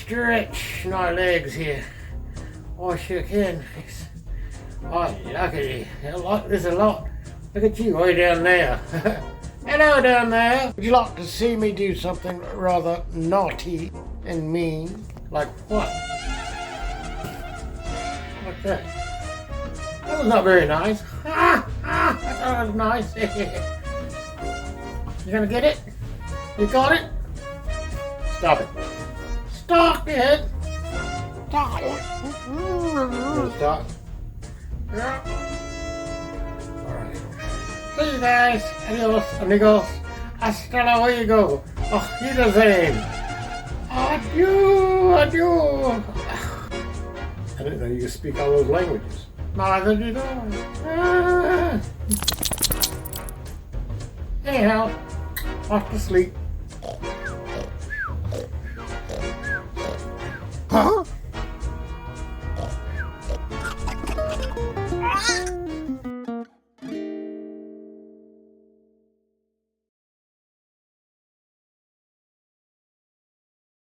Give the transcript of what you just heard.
stretch my legs here. I sure can. Oh, lucky. I like this a lot. Look at you way down there. Hello down there. Would you like to see me do something rather naughty and mean? Like what? Like that. That was not very nice. I thought it was nice. You gonna get it? You got it? Stop it. Stop it! Stop it! Stop. Yeah. Alright. See you guys. Adios, amigos. Hasta luego. Auf Wiedersehen. Adieu, adieu. I didn't know you could speak all those languages. Neither did I. Anyhow, off to sleep.